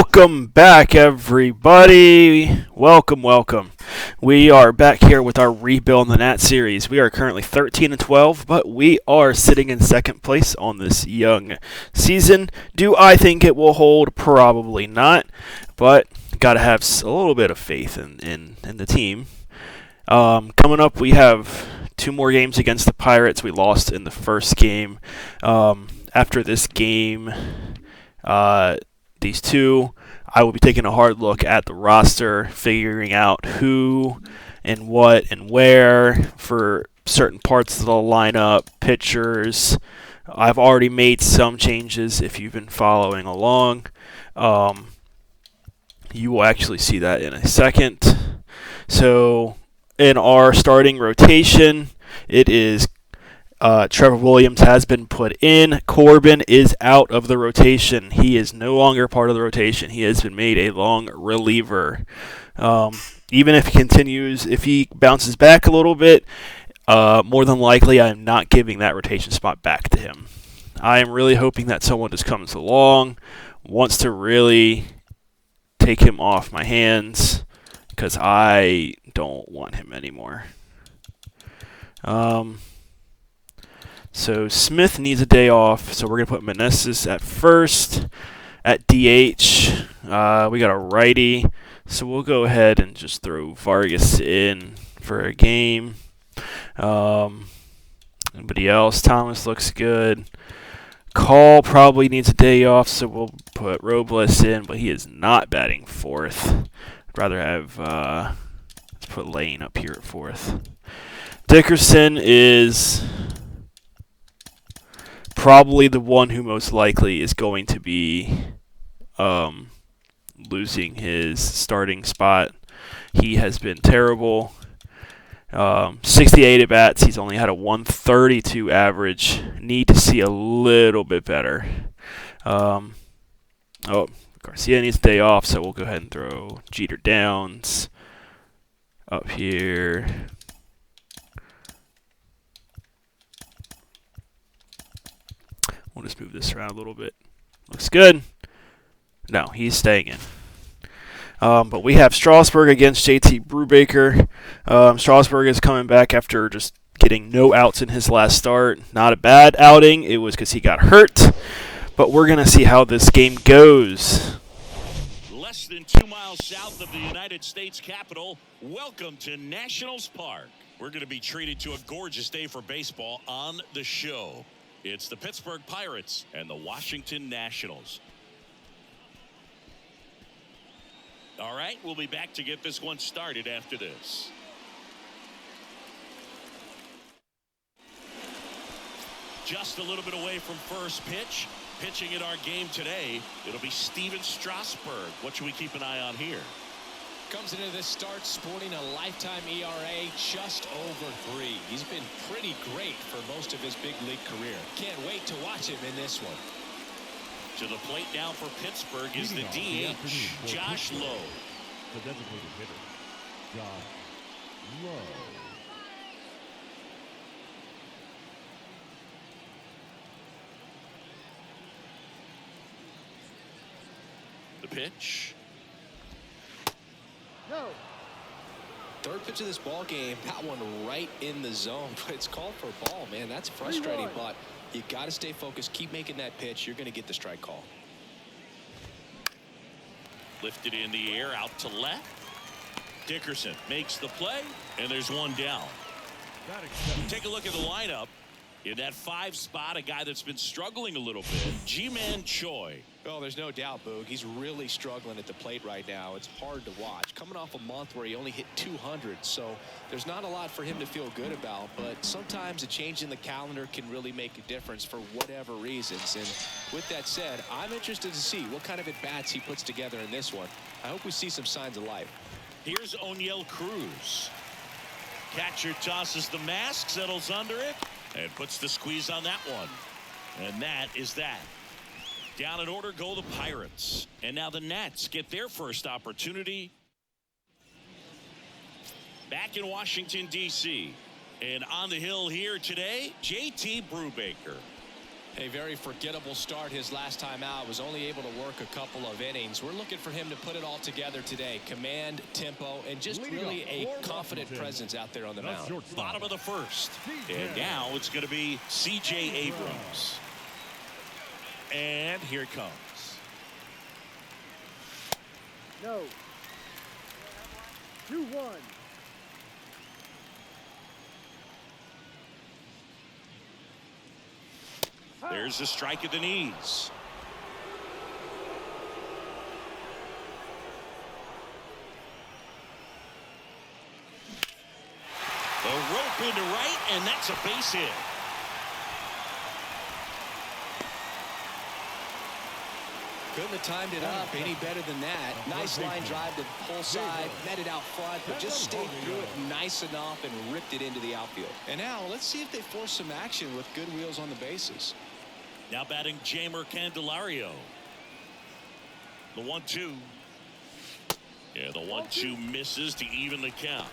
Welcome back, everybody. Welcome. We are back here with our Rebuild the Nat series. We are currently 13-12, but we are sitting in second place on this young season. Do I think it will hold? Probably not, but got to have a little bit of faith in the team. Coming up, we have 2 more games against the Pirates. We lost in the first game. After this game, these 2, I will be taking a hard look at the roster, figuring out who and what and where for certain parts of the lineup, pitchers. I've already made some changes if you've been following along. You will actually see that in a second. So, in our starting rotation, it is Trevor Williams has been put in. Corbin is out of the rotation. He is no longer part of the rotation. He has been made a long reliever. Even if he continues, if he bounces back a little bit, more than likely I'm not giving that rotation spot back to him. I am really hoping that someone just comes along, wants to really take him off my hands, because I don't want him anymore. So Smith needs a day off, so we're going to put Meneses at first. At DH, we got a righty, so we'll go ahead and just throw Vargas in for a game. Anybody else? Thomas looks good. Call probably needs a day off, so we'll put Robles in, but he is not batting fourth. I'd rather have, let's put Lane up here at fourth. Dickerson is probably the one who most likely is going to be losing his starting spot. He has been terrible. 68 at-bats. He's only had a 132 average. Need to see a little bit better. Garcia needs a day off, so we'll go ahead and throw Jeter Downs up here. We'll just move this around a little bit. Looks good. No, he's staying in. But we have Strasburg against JT Brubaker. Strasburg is coming back after just getting no outs in his last start. Not a bad outing. It was because he got hurt. But we're going to see how this game goes. Less than 2 miles south of the United States Capitol, welcome to Nationals Park. We're going to be treated to a gorgeous day for baseball on the show. It's the Pittsburgh Pirates and the Washington Nationals. All right, we'll be back to get this one started after this. Just a little bit away from first pitch. Pitching in our game today, it'll be Steven Strasburg. What should we keep an eye on here? Comes into this start sporting a lifetime ERA just over 3. He's been pretty great for most of his big league career. Can't wait to watch him in this one. To the plate now for Pittsburgh is the DH, Josh Lowe. The designated hitter, Josh Lowe. The pitch. No. Third pitch of this ball game, that one right in the zone, but it's called for a ball, man. That's frustrating, but you got to stay focused. Keep making that pitch. You're going to get the strike call. Lifted in the air out to left. Dickerson makes the play, and there's one down. Take a look at the lineup. In that 5 spot, a guy that's been struggling a little bit, Ji-Man Choi. Oh, there's no doubt, Boog. He's really struggling at the plate right now. It's hard to watch. Coming off a month where he only hit 200, so there's not a lot for him to feel good about. But sometimes a change in the calendar can really make a difference for whatever reasons. And with that said, I'm interested to see what kind of at-bats he puts together in this one. I hope we see some signs of life. Here's O'Neill Cruz. Catcher tosses the mask, settles under it, and puts the squeeze on that one. And that is that. Down in order go the Pirates. And now the Nats get their first opportunity. Back in Washington, D.C. And on the hill here today, JT Brubaker. A very forgettable start his last time out. Was only able to work a couple of innings. We're looking for him to put it all together today. Command, tempo, and just really a confident presence out there on the mound. Bottom of the first. And now it's going to be C.J. Abrams. And here it comes. No. 2-1. There's a strike at the knees. The rope into right, and that's a base hit. Couldn't have timed it up any better than that. Nice line drive to the pull side, met it out front, but just stayed through it nice enough and ripped it into the outfield. And now let's see if they force some action with good wheels on the bases. Now batting Jamer Candelario. The 1-2. Yeah, the 1-2 misses to even the count.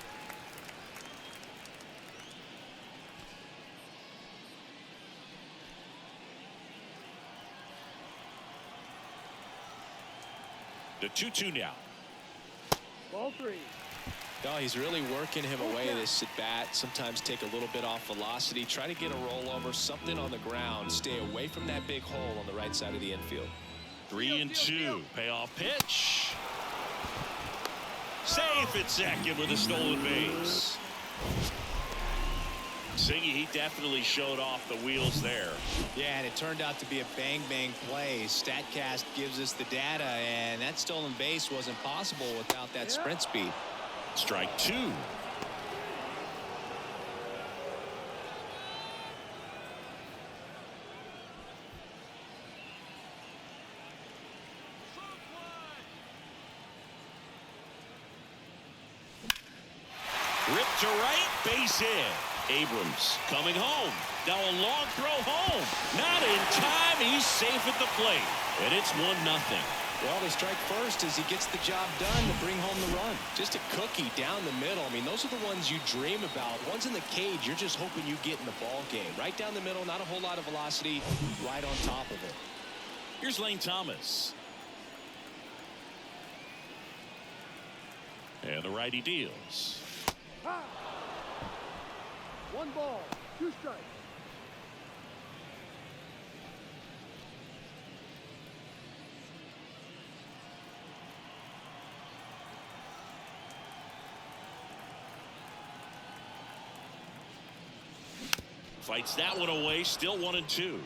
The 2-2 now. Ball 3. No, he's really working him away this at bat. Sometimes take a little bit off velocity, try to get a rollover, something on the ground, stay away from that big hole on the right side of the infield. 3-2. Payoff pitch. Safe at second with a stolen base. Singy, he definitely showed off the wheels there. Yeah, and it turned out to be a bang-bang play. StatCast gives us the data, and that stolen base wasn't possible without that sprint speed. Strike 2. Ripped to right, base hit. Abrams coming home. Now a long throw home. Not in time. He's safe at the plate. And it's 1-0. Well, they strike first as he gets the job done to bring home the run. Just a cookie down the middle. I mean, those are the ones you dream about. Ones in the cage, you're just hoping you get in the ball game. Right down the middle, not a whole lot of velocity, right on top of it. Here's Lane Thomas. And the righty deals. 1 ball, 2 strikes. Fights that one away. Still 1-2.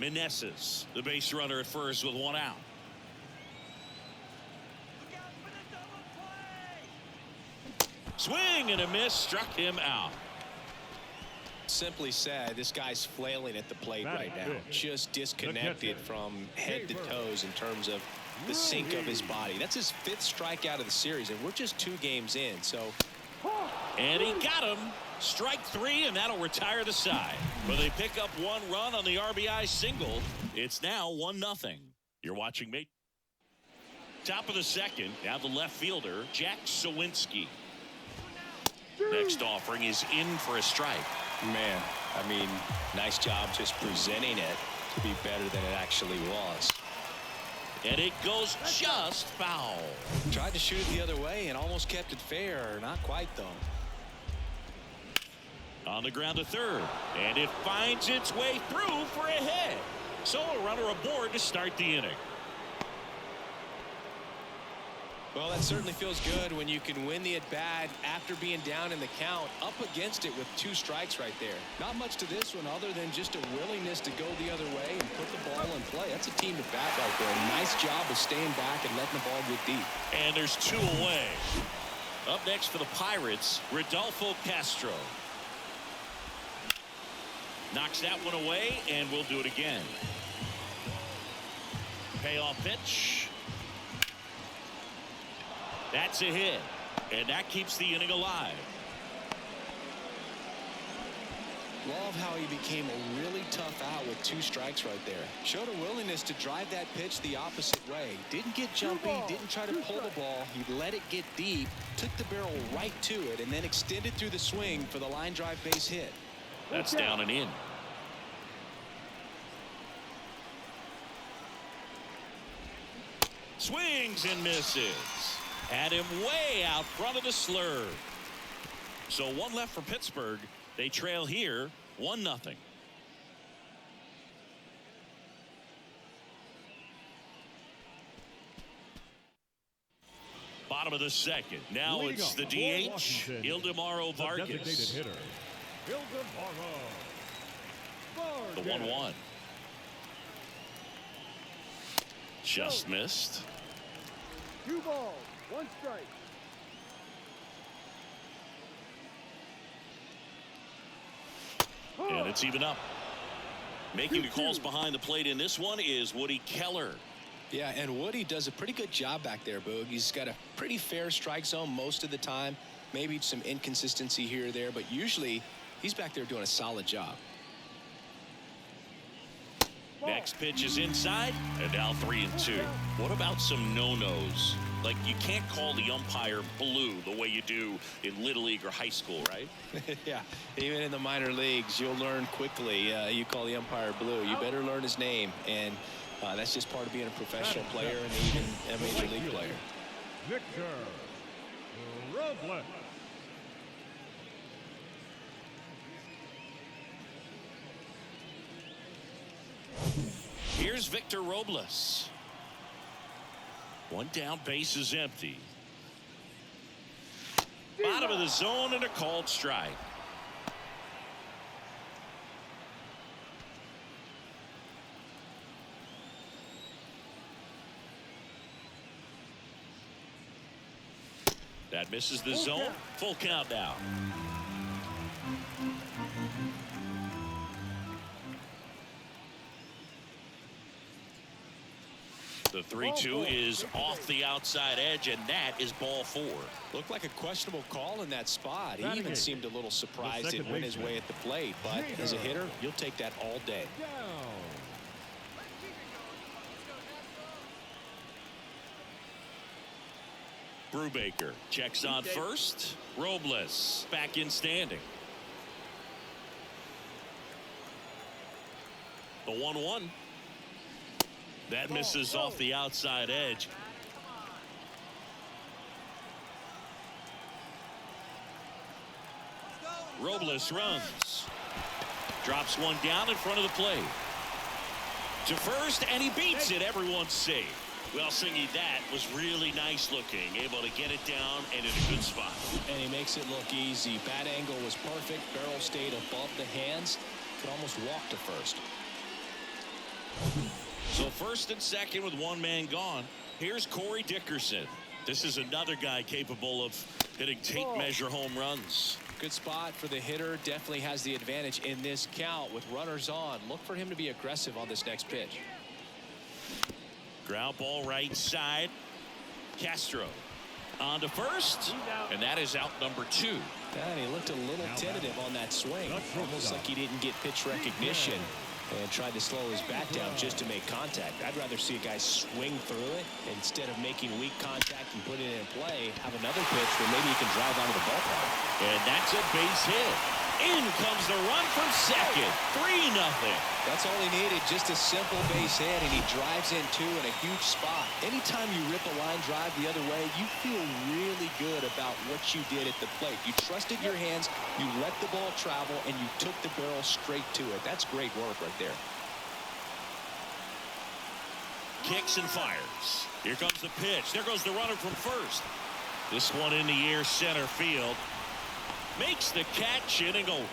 Meneses, the base runner at first with 1 out. Swing and a miss, struck him out. Simply said, this guy's flailing at the plate right now. Just disconnected from head to toes in terms of the sink of his body. That's his 5th strikeout of the series, and we're just 2 games in. So, and he got him. Strike 3, and that'll retire the side. But they pick up 1 run on the RBI single. It's now 1-0. You're watching me. Top of the second. Now the left fielder, Jack Sawinski. Next offering is in for a strike. Man, I mean, nice job just presenting it to be better than it actually was. And it goes just foul. Tried to shoot it the other way and almost kept it fair. Not quite, though. On the ground to third. And it finds its way through for a hit. So a runner aboard to start the inning. Well, that certainly feels good when you can win the at-bat after being down in the count, up against it with 2 strikes right there. Not much to this one other than just a willingness to go the other way and put the ball in play. That's a team to bat right there. Nice job of staying back and letting the ball get deep. And there's 2 away. Up next for the Pirates, Rodolfo Castro. Knocks that one away, and we'll do it again. Payoff pitch. That's a hit, and that keeps the inning alive. Love how he became a really tough out with 2 strikes right there. Showed a willingness to drive that pitch the opposite way. Didn't get jumpy, didn't try to pull the ball. He let it get deep, took the barrel right to it, and then extended through the swing for the line drive base hit. That's down and in. Swings and misses. Had him way out front of the slurve. So one left for Pittsburgh. They trail here 1-0. Bottom of the second. Now it's the DH, Ildemaro Vargas. Designated hitter, Ildemaro. The 1-1. Just missed. 2 balls, 1 strike. And it's even up. Making the calls behind the plate in this one is Woody Keller. Yeah, and Woody does a pretty good job back there, Boog. He's got a pretty fair strike zone most of the time. Maybe some inconsistency here or there, but usually he's back there doing a solid job. Next pitch is inside, and now 3-2. What about some no-nos? Like, you can't call the umpire blue the way you do in Little League or high school, right? Yeah, even in the minor leagues, you'll learn quickly. You call the umpire blue. You better learn his name, and that's just part of being a professional player and even a major league player. Victor Robles. Here's Victor Robles. One down, base is empty. Bottom of the zone and a called strike. That misses the zone. Full count now. The 3-2 is off the outside edge, and that is ball 4. Looked like a questionable call in that spot. He even seemed a little surprised it went his way at the plate. But as a hitter, you'll take that all day. Brubaker checks on first. Robles back in standing. The 1-1. That misses off the outside edge. Robles runs. Drops one down in front of the plate. To first, and he beats it. Everyone's safe. Well, Singy, that was really nice looking. Able to get it down and in a good spot. And he makes it look easy. Bat angle was perfect. Barrel stayed above the hands. Could almost walk to first. So first and second with one man gone. Here's Corey Dickerson. This is another guy capable of hitting tape measure home runs. Good spot for the hitter. Definitely has the advantage in this count with runners on. Look for him to be aggressive on this next pitch. Ground ball right side. Castro on to first, and that is out number 2. And he looked a little tentative on that swing. Almost like he didn't get pitch recognition and tried to slow his bat down just to make contact. I'd rather see a guy swing through it instead of making weak contact and put it in play. Have another pitch where maybe he can drive onto the ballpark. And that's a base hit. In comes the run from second. 3-0. That's all he needed, just a simple base hit, and he drives in two in a huge spot. Anytime you rip a line drive the other way, you feel really good about what you did at the plate. You trusted your hands, you let the ball travel, and you took the barrel straight to it. That's great work right there. Kicks and fires. Here comes the pitch. There goes the runner from first. This one in the air, center field. Makes the catch, inning over.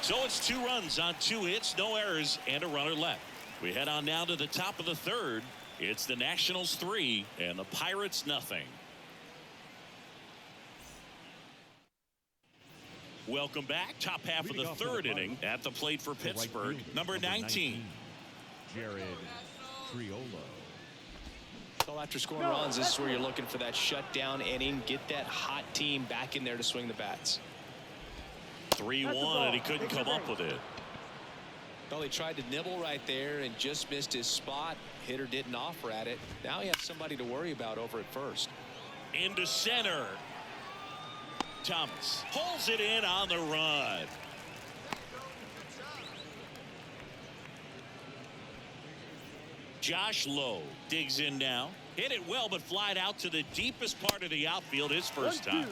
So it's 2 runs on 2 hits, no errors, and a runner left. We head on now to the top of the third. It's the Nationals 3 and the Pirates 0. Welcome back. Top half of the third inning at the plate for Pittsburgh. Number 19. Jared Triolo. So after scoring runs, this is where you're looking for that shutdown inning. Get that hot team back in there to swing the bats. 3-1, and he couldn't come up with it. Well, he tried to nibble right there and just missed his spot. Hitter didn't offer at it. Now he has somebody to worry about over at first. Into center. Thomas pulls it in on the run. Josh Lowe digs in now. Hit it well, but flied out to the deepest part of the outfield his first time.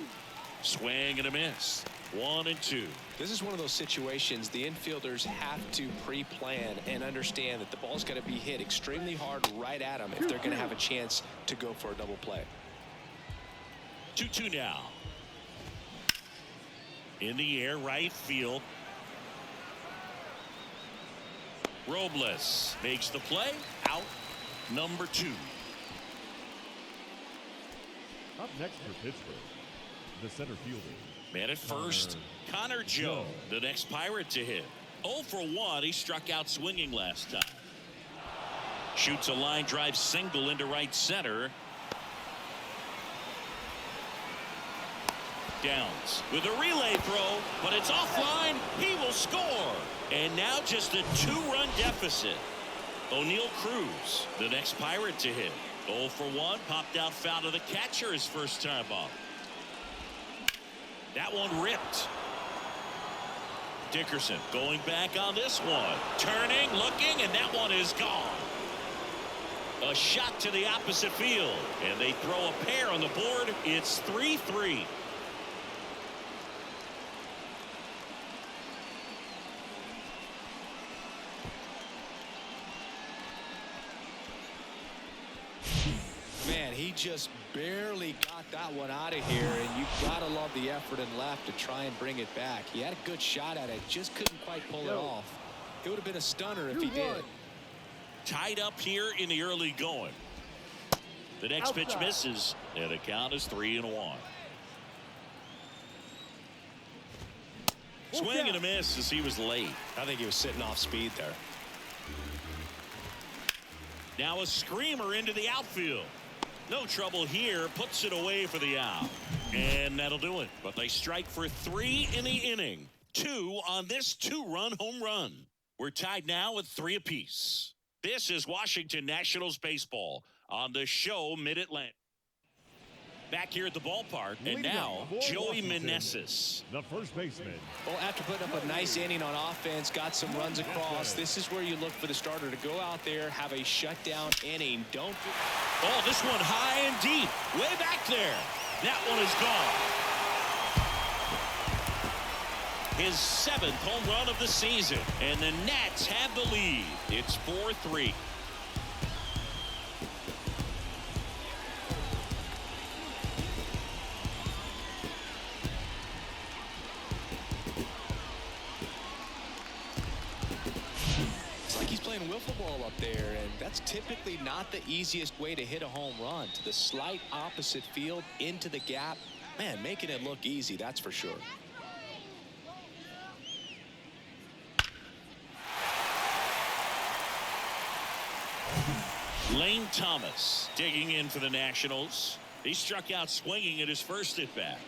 Swing and a miss. 1-2. This is one of those situations the infielders have to pre-plan and understand that the ball's got to be hit extremely hard right at them if they're going to have a chance to go for a double play. 2-2 now. In the air, right field. Robles makes the play. Out number 2. Up next for Pittsburgh, the center fielder. Man at first, Connor Joe, the next Pirate to hit. 0 for 1. He struck out swinging last time. Shoots a line drive single into right center. Downs with a relay throw, but it's offline. He will score. And now just a 2-run deficit. O'Neal Cruz, the next Pirate to hit. 0 for 1. Popped out foul to the catcher his first time up. That one ripped. Dickerson going back on this one. Turning, looking, and that one is gone. A shot to the opposite field. And they throw a pair on the board. It's 3-3. Man, he just barely got that one out of here, and you've got to love the effort and left to try and bring it back. He had a good shot at it, just couldn't quite pull it off. It would have been a stunner if he did. Tied up here in the early going. The next pitch misses, and the count is 3-1. Swing and a miss as he was late. I think he was sitting off speed there. Now a screamer into the outfield. No trouble here. Puts it away for the out. And that'll do it. But they strike for 3 in the inning. 2 on this 2-run home run. We're tied now with 3 apiece. This is Washington Nationals baseball on the show Mid-Atlantic. Back here at the ballpark, and now Joey Meneses, the first baseman. Well, after putting up a nice inning on offense, got some runs across, this is where you look for the starter to go out there, have a shutdown inning. Oh, this one high and deep, way back there. That one is gone. His 7th home run of the season, and the Nats have the lead. It's 4-3. Wiffle ball up there, and that's typically not the easiest way to hit a home run. To the slight opposite field, into the gap. Man, making it look easy, that's for sure. Lane Thomas digging in for the Nationals. He struck out swinging at his first at bat.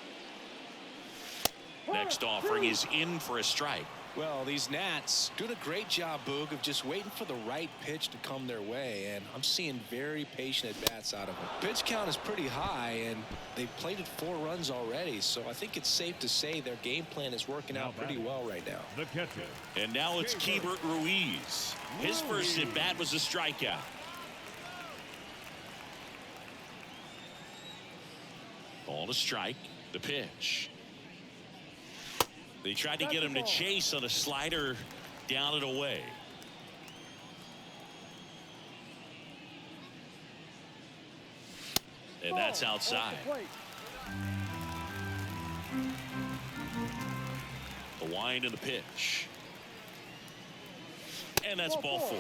Next offering is in for a strike. Well, these Nats doing a great job, Boog, of just waiting for the right pitch to come their way, and I'm seeing very patient at-bats out of them. Pitch count is pretty high, and they've plated 4 runs already, so I think it's safe to say their game plan is working out pretty well right now. The catcher. And now it's Keibert Ruiz. His first at-bat was a strikeout. Ball to strike. The pitch. They tried to get him to chase on a slider, down and away. And that's outside. The wind and the pitch. And that's ball 4.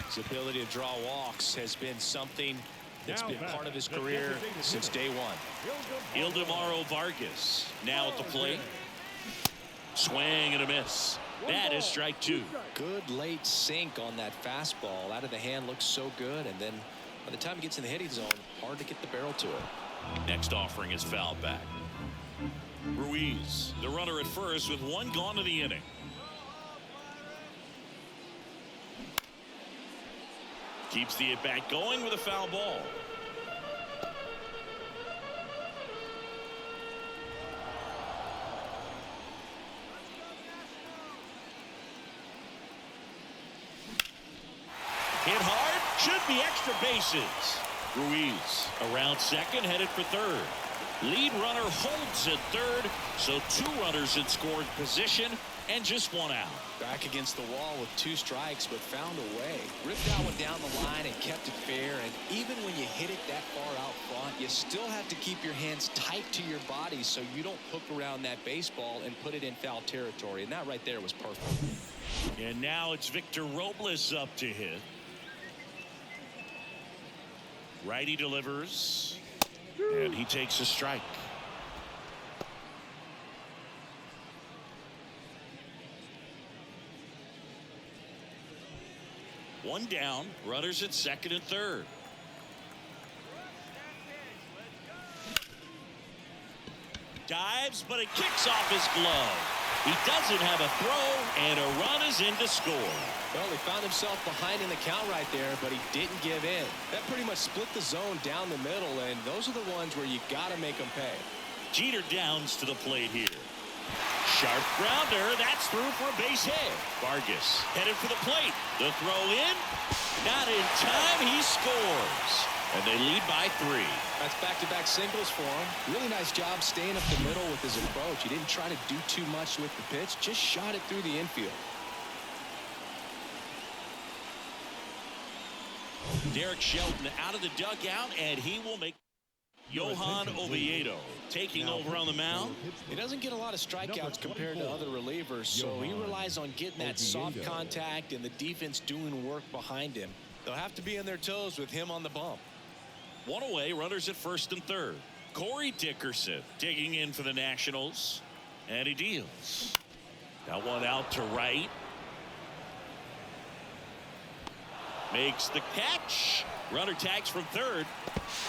His ability to draw walks has been something that's been part of his career since day one. Ildemaro Vargas now at the plate. Swing and a miss. That is strike 2. Good late sink on that fastball. Out of the hand looks so good, and then by the time he gets in the hitting zone, hard to get the barrel to it. Next offering is fouled back. Ruiz, the runner at first with 1 gone in the inning. Keeps the at-bat going with a foul ball. Should be extra bases. Ruiz around second, headed for third. Lead runner holds at third, so 2 runners in scoring position and just 1 out. Back against the wall with 2 strikes, but found a way. Ripped that one down the line and kept it fair. And even when you hit it that far out front, you still have to keep your hands tight to your body so you don't hook around that baseball and put it in foul territory. And that right there was perfect. And now it's Victor Robles up to hit. Righty delivers, and he takes a strike. One down, runners at second and third. Dives, but it kicks off his glove. He doesn't have a throw, and a run is in to score. Well, he found himself behind in the count right there, but he didn't give in. That pretty much split the zone down the middle, and those are the ones where you got to make them pay. Jeter Downs to the plate here. Sharp grounder, that's through for a base hit. Vargas headed for the plate. The throw in, not in time, he scores. And they lead by 3. That's back-to-back singles for him. Really nice job staying up the middle with his approach. He didn't try to do too much with the pitch, just shot it through the infield. Derek Shelton out of the dugout, and he will make. Johan Oviedo taking over on the mound. He doesn't get a lot of strikeouts compared to other relievers, so he relies on getting that soft contact and the defense doing work behind him. They'll have to be on their toes with him on the bump. 1 away, runners at first and third. Corey Dickerson digging in for the Nationals, and he deals. That one out to right. Makes the catch. Runner tags from third.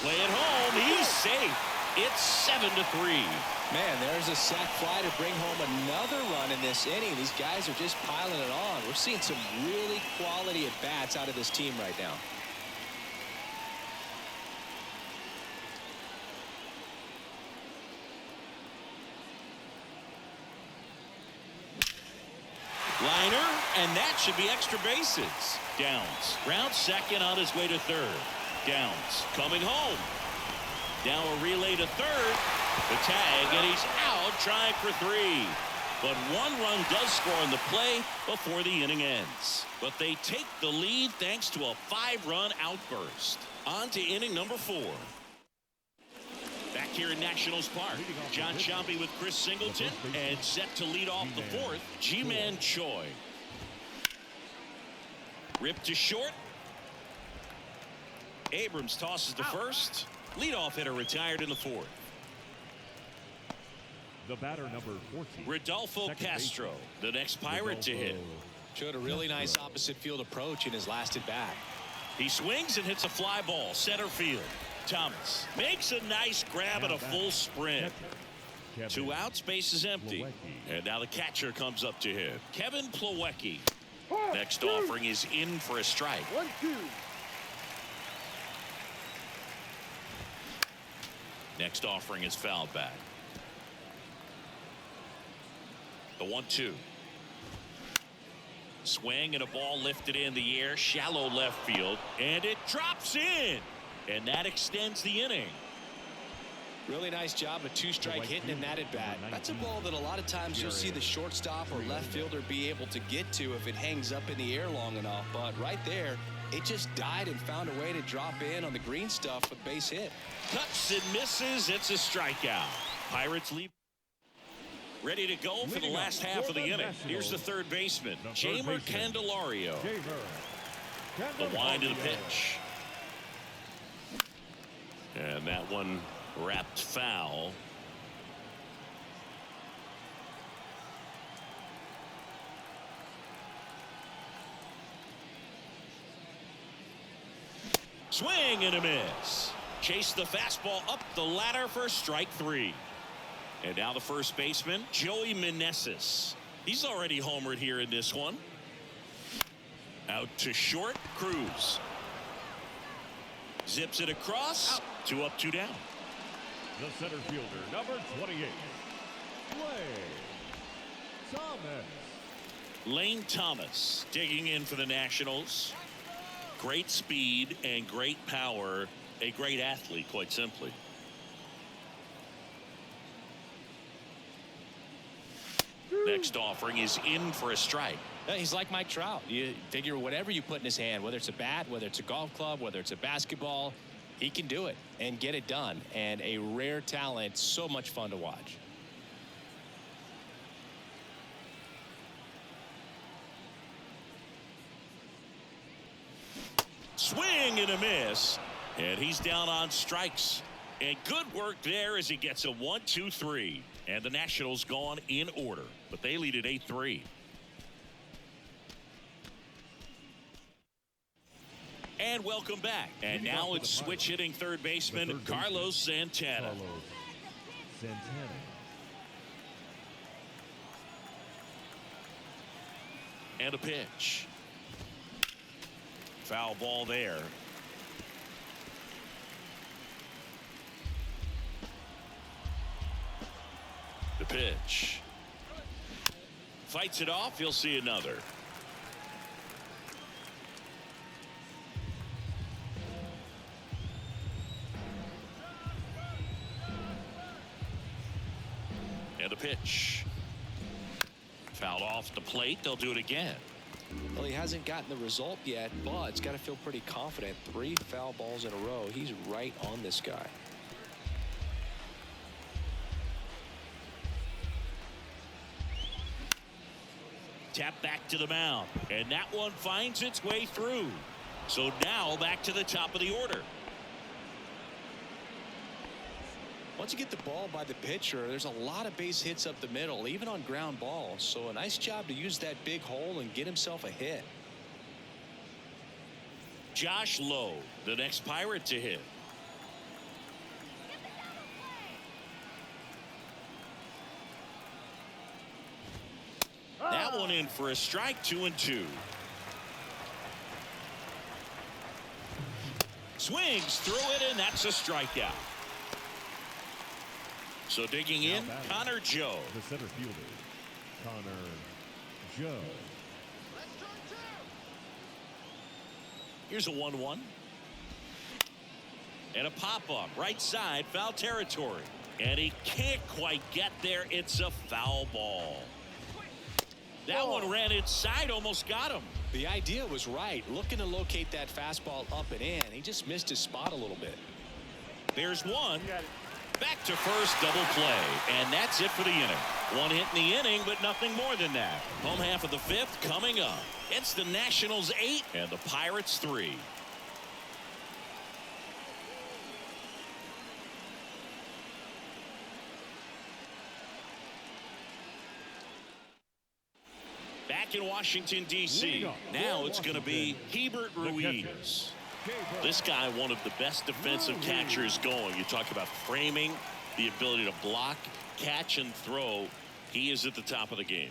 Play it home. He's safe. It's 7-3. Man, there's a sac fly to bring home another run in this inning. These guys are just piling it on. We're seeing some really quality at-bats out of this team right now. Liner, and that should be extra bases. Downs round second on his way to third. Downs coming home. Now a relay to third. The tag, and he's out trying for 3. But 1 run does score on the play before the inning ends. But they take the lead thanks to a 5-run outburst. On to inning number 4. Back here in Nationals Park, John Sciambi with Chris Singleton, and set to lead off the 4th, Ji-Man Choi. Ripped to short. Abrams tosses to first. Leadoff hitter retired in the 4th. The batter number 14. Rodolfo Castro, the next Pirate to hit. Showed a really nice opposite field approach in his last at bat. He swings and hits a fly ball center field. Thomas makes a nice grab and a full sprint. 2 outs, base is empty. And now the catcher comes up to him. Kevin Plawecki. Next offering is in for a strike. 1-2. Next offering is fouled back. The 1-2. Swing and a ball lifted in the air, shallow left field, and it drops in. And that extends the inning. Really nice job of 2-strike hitting in that at bat. That's a ball that a lot of times you'll see the shortstop or left fielder be able to get to if it hangs up in the air long enough. But right there, it just died and found a way to drop in on the green stuff with base hit. Cuts and misses. It's a strikeout. Pirates lead. Ready to go for the last half of the inning. Here's the third baseman, Jeimer Candelario. The wind of the pitch. And that one wrapped foul. Swing and a miss. Chase the fastball up the ladder for strike 3. And now the first baseman, Joey Meneses. He's already homered here in this one. Out to short, Cruz. Zips it across. 2 up, 2 down. The center fielder, number 28. Lane Thomas digging in for the Nationals. Great speed and great power. A great athlete, quite simply. Next offering is in for a strike. He's like Mike Trout. You figure whatever you put in his hand, whether it's a bat, whether it's a golf club, whether it's a basketball, he can do it and get it done. And a rare talent, so much fun to watch. Swing and a miss. And he's down on strikes. And good work there as he gets a 1-2-3. And the Nationals gone in order. But they lead at 8-3. And welcome back. And now it's switch hitting third baseman Carlos Santana. And a pitch. Foul ball there. The pitch. Fights it off. You'll see another. And a pitch. Fouled off the plate. They'll do it again. Well, he hasn't gotten the result yet, but he's got to feel pretty confident. 3 foul balls in a row. He's right on this guy. Tap back to the mound. And that one finds its way through. So now back to the top of the order. Once you get the ball by the pitcher, there's a lot of base hits up the middle, even on ground balls. So a nice job to use that big hole and get himself a hit. Josh Lowe, the next Pirate to hit. That one in for a strike. 2-2. Swings through it, and that's a strikeout. So digging in, Connor Joe. The center fielder, Connor Joe. Here's a 1-1. And a pop-up right side, foul territory. And he can't quite get there. It's a foul ball. That one ran inside, almost got him. The idea was right, looking to locate that fastball up and in. He just missed his spot a little bit. There's one. Back to first, double play, and that's it for the inning. One hit in the inning, but nothing more than that. Home half of the 5th coming up. It's the Nationals 8 and the Pirates 3. Back in Washington, D.C. Now it's going to be Hebert Ruiz. This guy, one of the best defensive catchers going. You talk about framing, the ability to block, catch, and throw. He is at the top of the game.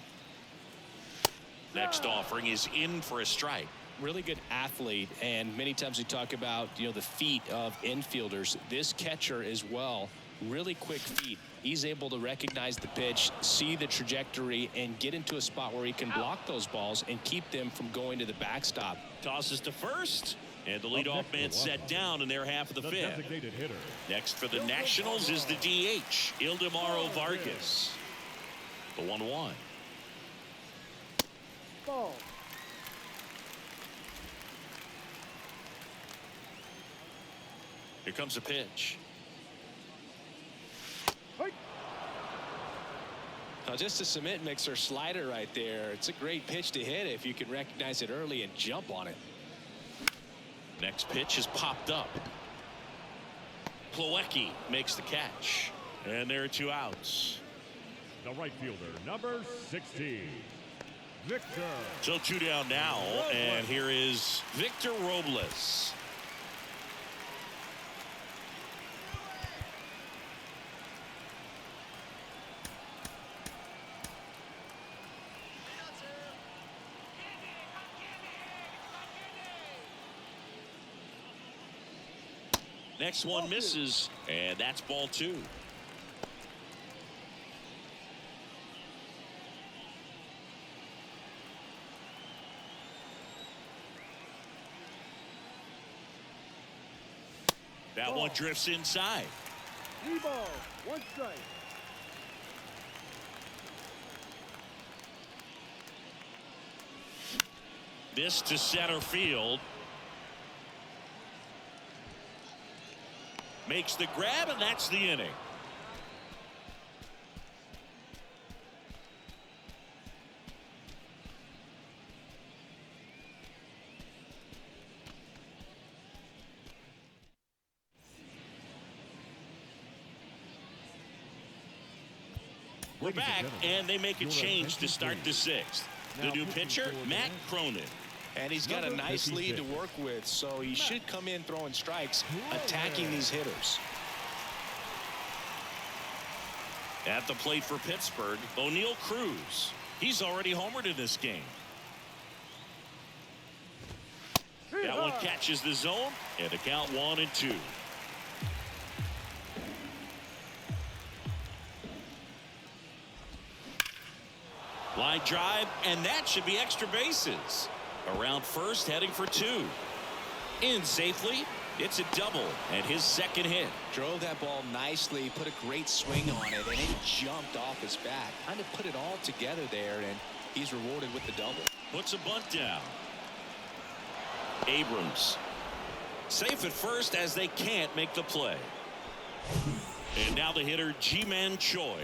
Next offering is in for a strike. Really good athlete, and many times we talk about, the feet of infielders. This catcher as well, really quick feet. He's able to recognize the pitch, see the trajectory, and get into a spot where he can block those balls and keep them from going to the backstop. Tosses to first. And the leadoff man set down in their half of the 5th. Next for the Nationals is the DH, Ildemaro Vargas. The 1-1. Ball. Here comes a pitch. Now just a cement mixer slider right there. It's a great pitch to hit if you can recognize it early and jump on it. Next pitch is popped up. Plawecki makes the catch. And there are 2 outs. The right fielder, number 16, Victor. So 2 down now, and here is Victor Robles. Next one misses, and that's ball 2. That one drifts inside. 3 balls, 1 strike. This to center field. Makes the grab, and that's the inning. We're back, and they make a change to start the 6th. The new pitcher, Matt Cronin. And he's got a nice lead to work with, so he should come in throwing strikes, attacking these hitters. At the plate for Pittsburgh, O'Neal Cruz. He's already homered in this game. That one catches the zone, and the count 1-2. Line drive, and that should be extra bases. Around first, heading for 2. In safely, it's a double, and his second hit. Drove that ball nicely, put a great swing on it, and it jumped off his bat. Kind of put it all together there, and he's rewarded with the double. Puts a bunt down. Abrams. Safe at first as they can't make the play. And now the hitter, Ji-Man Choi.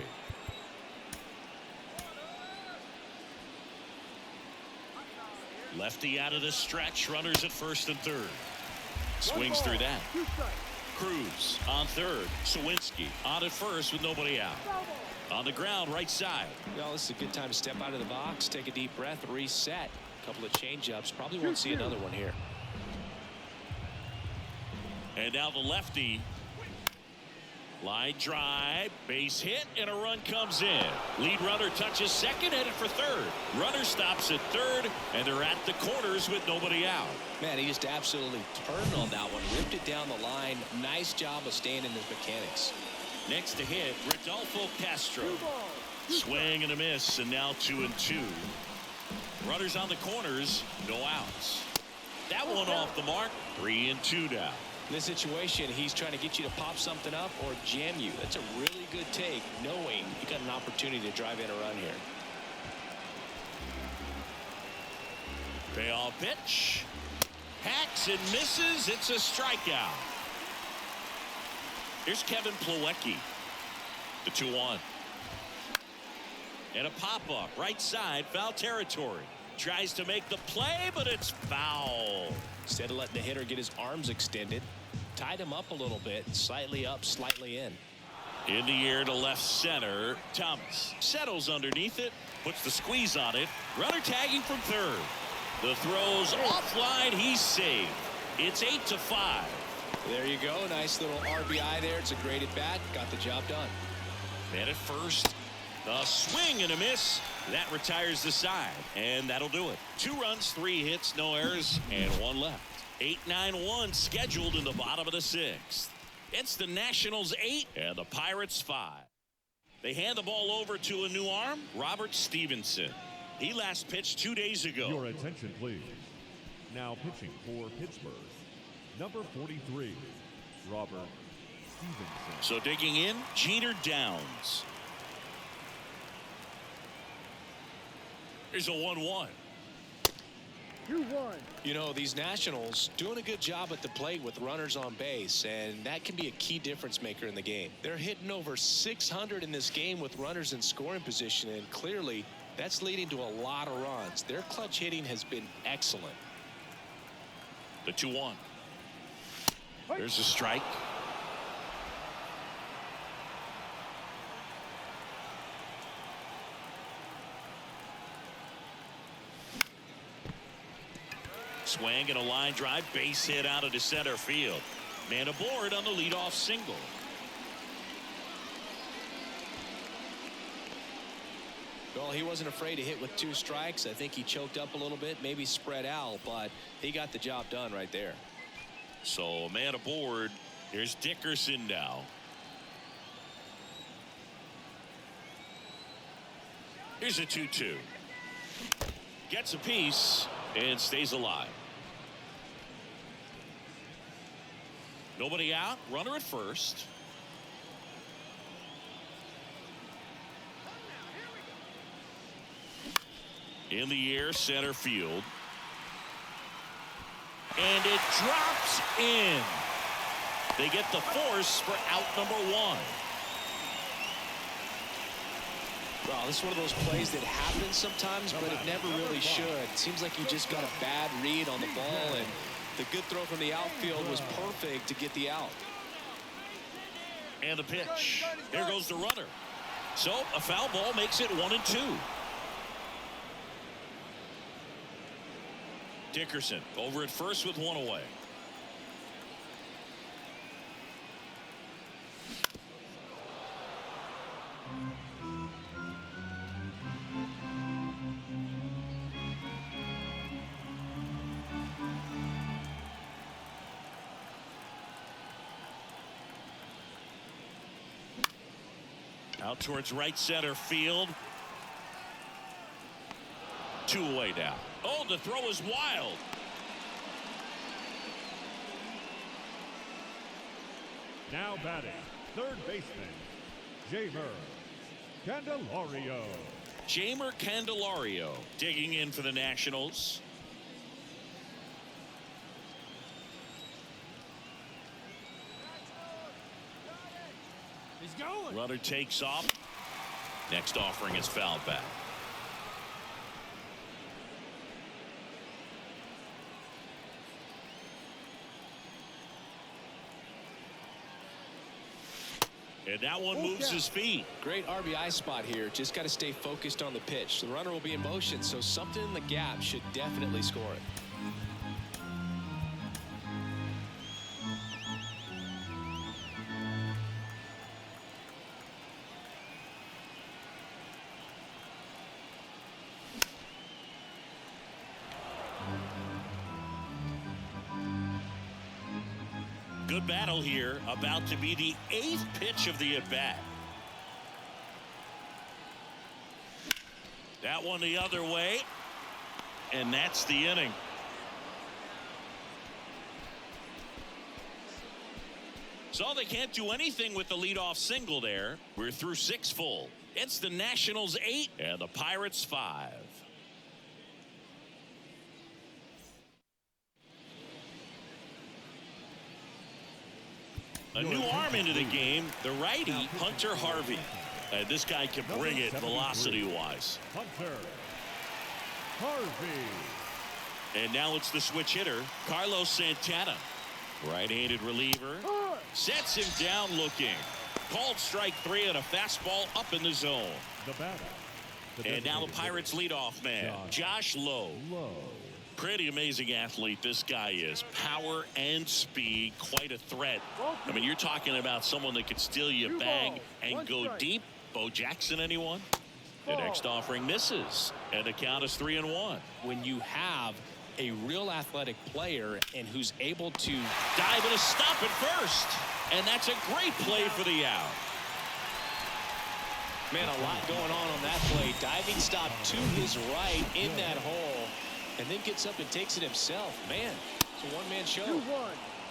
Lefty out of the stretch, runners at first and third. Swings through that. Cruz on third. Sawinski on at first with nobody out. On the ground, right side. Well, this is a good time to step out of the box, take a deep breath, reset. A couple of change-ups. Probably won't see another one here. And now the lefty. Line drive, base hit, and a run comes in. Lead runner touches second, headed for third. Runner stops at third, and they're at the corners with nobody out. Man, he just absolutely turned on that one, ripped it down the line. Nice job of staying in his mechanics. Next to hit, Rodolfo Castro. Swing and a miss, and now 2-2. Runners on the corners, no outs. That one off the mark, 3-2 now. In this situation, he's trying to get you to pop something up or jam you. That's a really good take, knowing you got an opportunity to drive in a run here. Payoff pitch. Hacks and misses. It's a strikeout. Here's Kevin Plawecki. The 2-1. And a pop-up. Right side, foul territory. Tries to make the play, but it's foul. Instead of letting the hitter get his arms extended, tied him up a little bit, slightly up, slightly in. In the air to left center. Thomas settles underneath it, puts the squeeze on it. Runner tagging from third. The throw's offline. He's saved. It's 8-5. There you go. Nice little RBI there. It's a great at bat. Got the job done. Man at first. A swing and a miss. That retires the side, and that'll do it. 2 runs, 3 hits, no errors, and 1 left. 8-9-1 scheduled in the bottom of the 6th. It's the Nationals 8 and the Pirates 5. They hand the ball over to a new arm, Robert Stevenson. He last pitched 2 days ago. Your attention, please. Now pitching for Pittsburgh, number 43, Robert Stevenson. So digging in, Jeter Downs. Here's a 1-1. 2-1. You know, these Nationals doing a good job at the plate with runners on base, and that can be a key difference maker in the game. They're hitting over 600 in this game with runners in scoring position, and clearly that's leading to a lot of runs. Their clutch hitting has been excellent. The 2-1. There's a strike. Swing and a line drive, base hit out into center field. Man aboard on the leadoff single. Well, he wasn't afraid to hit with 2 strikes. I think he choked up a little bit, maybe spread out, but he got the job done right there. So, man aboard. Here's Dickerson now. Here's a 2-2. Gets a piece and stays alive. Nobody out. Runner at first. In the air, center field. And it drops in. They get the force for out number 1. Well, this is one of those plays that happens sometimes, but it never really should. It seems like you just got a bad read on the ball, and the good throw from the outfield was perfect to get the out. And the pitch. There goes the runner. So a foul ball makes it 1-2. Dickerson over at first with 1 away. Out towards right center field. 2 away now. Oh, the throw is wild. Now batting, third baseman, Jamer Candelario. Jamer Candelario digging in for the Nationals. He's going. Runner takes off. Next offering is fouled back. And that one moves his feet. Great RBI spot here. Just got to stay focused on the pitch. The runner will be in motion, so something in the gap should definitely score it. Good battle here. About to be the 8th pitch of the at-bat. That one the other way. And that's the inning. So they can't do anything with the leadoff single there. We're through 6 full. It's the Nationals 8 and the Pirates 5. A new arm into the game, the righty, Hunter Harvey. This guy can bring it velocity-wise. Hunter Harvey. And now it's the switch hitter, Carlos Santana. Right-handed reliever. Sets him down looking. Called strike 3 and a fastball up in the zone. The batter. And now the Pirates leadoff man, Josh Lowe. Pretty amazing athlete this guy is. Power and speed, quite a threat. I mean, you're talking about someone that could steal you a bag and go deep. Bo Jackson, anyone? The next offering misses, and the count is 3-1. When you have a real athletic player and who's able to dive and a stop at first, and that's a great play for the out. Man, a lot going on that play. Diving stop to his right in that hole, and then gets up and takes it himself. Man, it's a one-man show. 2-1.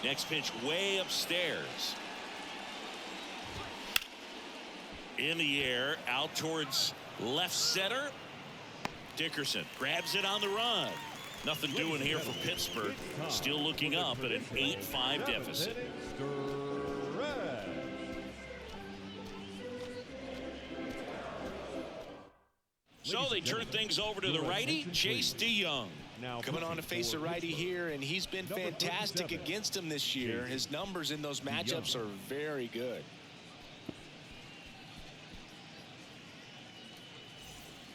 Next pitch way upstairs. In the air, out towards left center. Dickerson grabs it on the run. Nothing doing here for Pittsburgh. Still looking up at an 8-5 deficit. So they turn things over to the righty, Chase DeYoung. Coming on to face a righty here, and he's been fantastic against him this year. His numbers in those matchups are very good.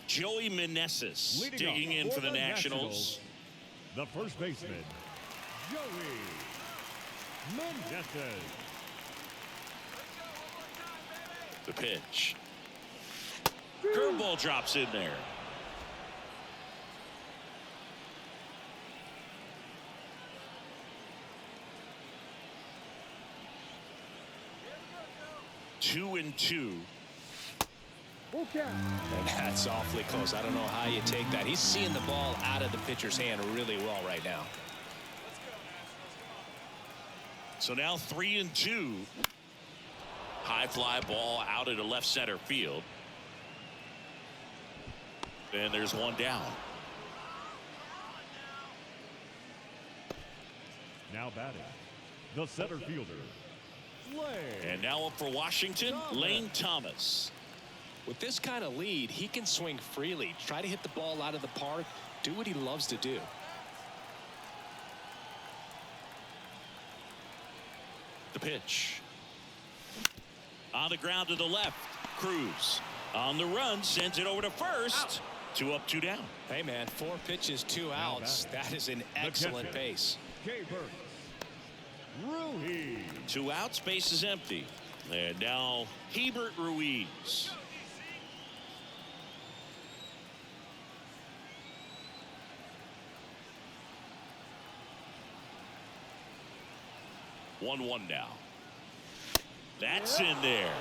Joey Meneses digging in for the Nationals. The first baseman, Joey Meneses. The pitch. Curveball drops in there. Two and two. And that's awfully close. I don't know how you take that. He's seeing the ball out of the pitcher's hand really well right now. So now 3-2. High fly ball out into left center field. And there's one down. Now batting, the center fielder, Slay. And now up for Washington, Lane Thomas. With this kind of lead, he can swing freely, try to hit the ball out of the park, do what he loves to do. The pitch. On the ground to the left. Cruz on the run, sends it over to first. 2 up, 2 down. Hey, man, 4 pitches, 2 outs. That is an excellent pace. Rebirth. Ruiz. 2 outs, base is empty. And now Hebert Ruiz. One now. That's in there.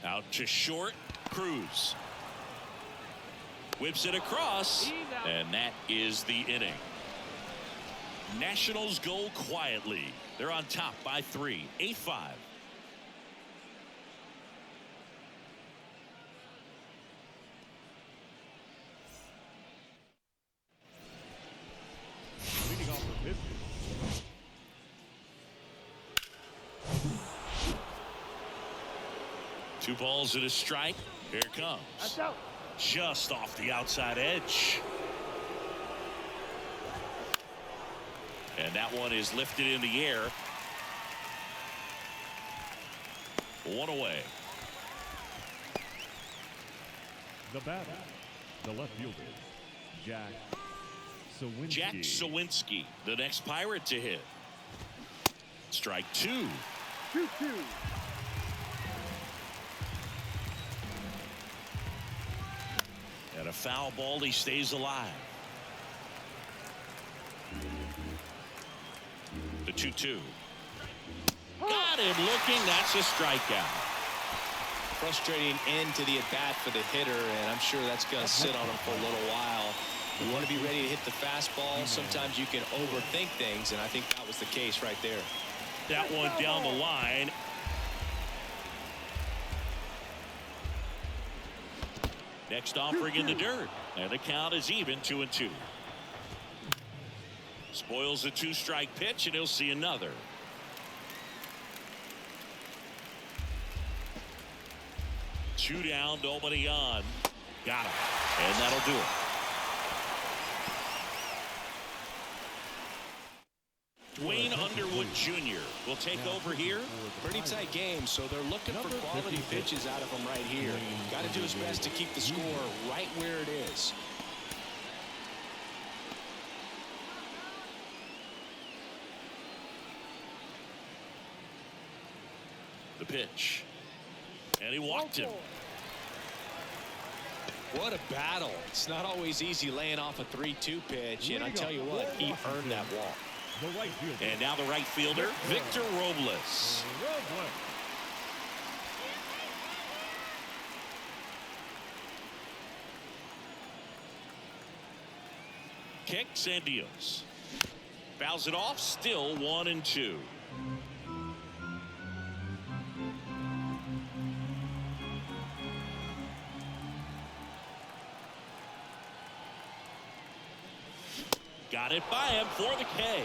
Out to short. Cruz whips it across, and that is the inning. Nationals go quietly. They're on top by 3, 8-5. Leading off the pitches. Two balls and a strike. Here it comes. Just off the outside edge. And that one is lifted in the air. 1 away. The batter, the left fielder, Jack Sawinski. Jack Sawinski, the next Pirate to hit. Strike 2. 2-2. And a foul ball, he stays alive. The 2-2. Got him looking. That's a strikeout. Frustrating end to the at-bat for the hitter, and I'm sure that's going to sit on him for a little while. You want to be ready to hit the fastball. Sometimes you can overthink things, and I think that was the case right there. That one down the line. Next offering in the dirt, and the count is even, 2-2. Spoils a 2-strike pitch, and he'll see another. Two down, nobody on. Got him, and that'll do it. Dwayne Underwood Jr. will take over here. Pretty tight game, so they're looking for quality pitches out of him right here. Got to do his best to keep the score right where it is. The pitch. And he walked him. What a battle. It's not always easy laying off a 3-2 pitch, and I tell you what, he earned that walk. The right fielder. And now the right fielder, Victor Robles. Kicks and deals. Fouls it off, still 1-2. Got it by him for the K.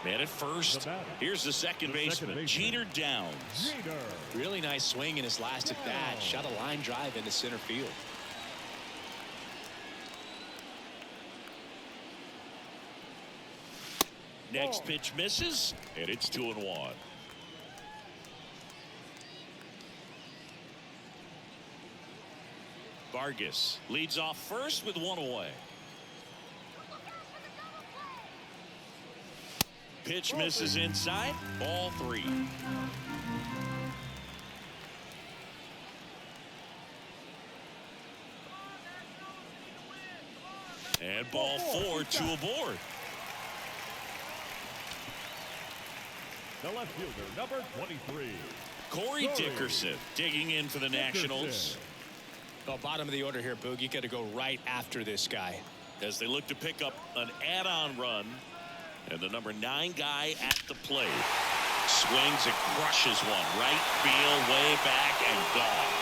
Man at first. Here's the second baseman, Jeter Downs. Really nice swing in his last at bat. Shot a line drive into center field. Next pitch misses, and it's 2-1. Vargas leads off first with 1 away. Pitch misses inside, ball 3. And ball 4, 2 aboard. the left fielder, number 23. Corey Dickerson digging in for the Nationals. Well, bottom of the order here, Boog. You got to go right after this guy. As they look to pick up an add-on run. And the number 9 guy at the plate. Swings and crushes one. Right field, way back and gone.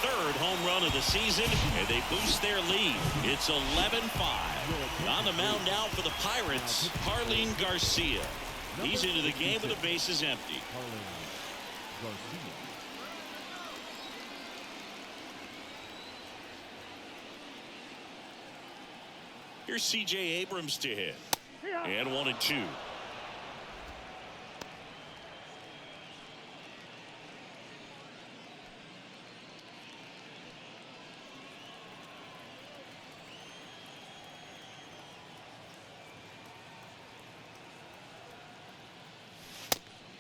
Third home run of the season, and they boost their lead. It's 11-5. On the mound now for the Pirates, Harleen Garcia. He's into the game with the bases empty. Here's C.J. Abrams to hit. And 1-2.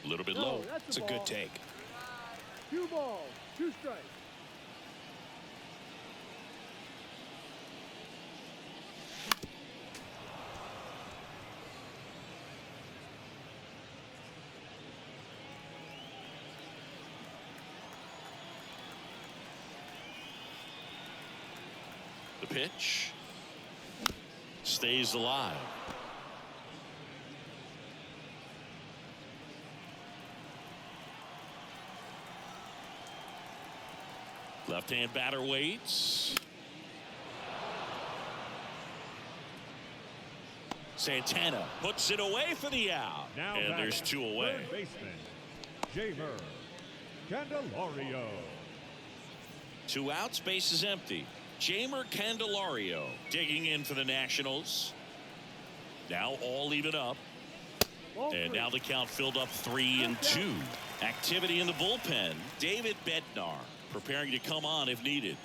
A little bit low. It's a good take. 2 balls, 2 strikes. The pitch stays alive. Left-hand batter waits. Santana puts it away for the out. Now and there's 2 away. Third baseman, Jamer Candelario. 2 outs, base is empty. Jamer Candelario digging in for the Nationals. Now all even up. And now the count filled up 3-2. Activity in the bullpen. David Bednar preparing to come on if needed.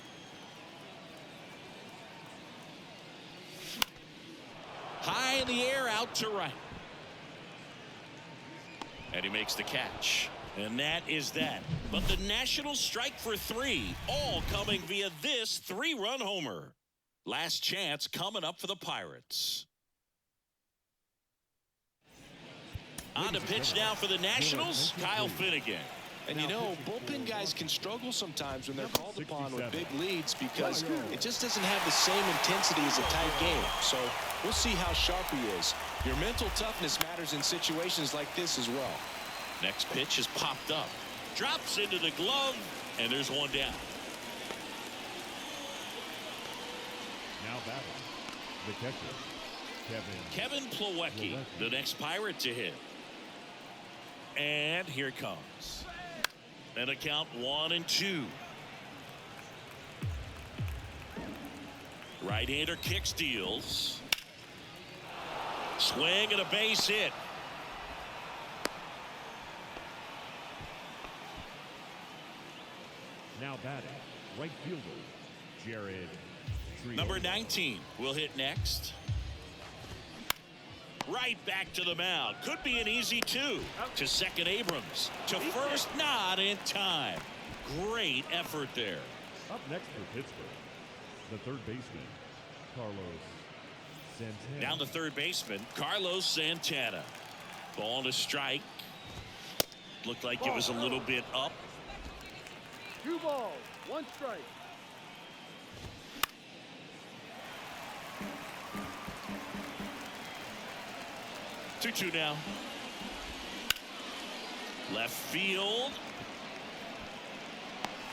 High in the air, out to right. And he makes the catch. And that is that. But the Nationals strike for 3, all coming via this 3-run homer. Last chance coming up for the Pirates. On to pitch now for the Nationals, Kyle Finnegan. And you know, bullpen guys can struggle sometimes when they're called upon with big leads because it just doesn't have the same intensity as a tight game. So we'll see how sharp he is. Your mental toughness matters in situations like this as well. Next pitch is popped up. Drops into the glove, and there's 1 down. Now batting, the catcher, Kevin Plawecki, the next Pirate to hit. And here it comes. And a count 1-2. Right-hander kick steals. Swing and a base hit. Now batting, right fielder, Jared Triolo. Number 19 will hit next. Right back to the mound. Could be an easy 2. To second, Abrams. To first, not in time. Great effort there. Up next for Pittsburgh, the third baseman, Carlos Santana. Down to third baseman, Carlos Santana. Ball to strike. Looked like it was a little bit up. 2 balls, 1 strike. 2-2 now. Left field.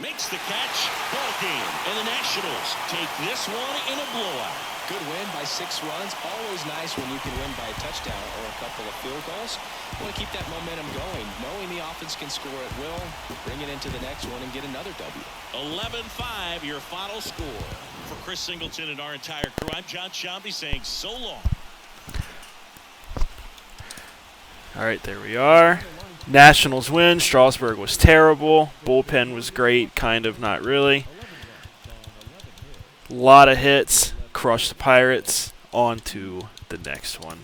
Makes the catch. Ball game. And the Nationals take this one in a blowout. Good win by 6 runs. Always nice when you can win by a touchdown or a couple of field goals. Want to keep that momentum going. Knowing the offense can score at will. Bring it into the next one and get another W. 11-5, your final score. For Chris Singleton and our entire crew, I'm John Shambi saying so long. All right, there we are. Nationals win. Strasburg was terrible. Bullpen was great, kind of, not really. A lot of hits. Crushed the Pirates. On to the next one.